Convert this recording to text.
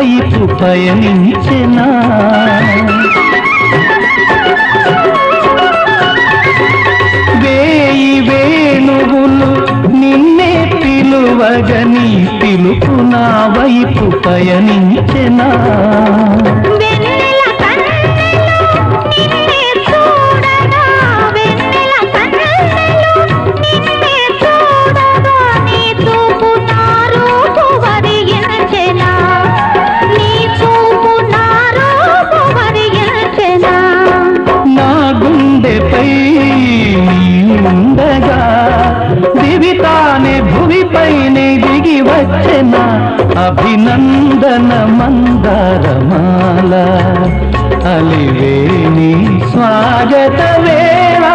వైపు పయనించెనా వేయి వేణువులు నిన్నే పిలువగని పిలుపు నా వైపు పయనించెనా ఉండగా దివితానే భువిపైనే దిగి వచ్చెన అభినందన మందారమాల అలివేణి స్వాగత వేళ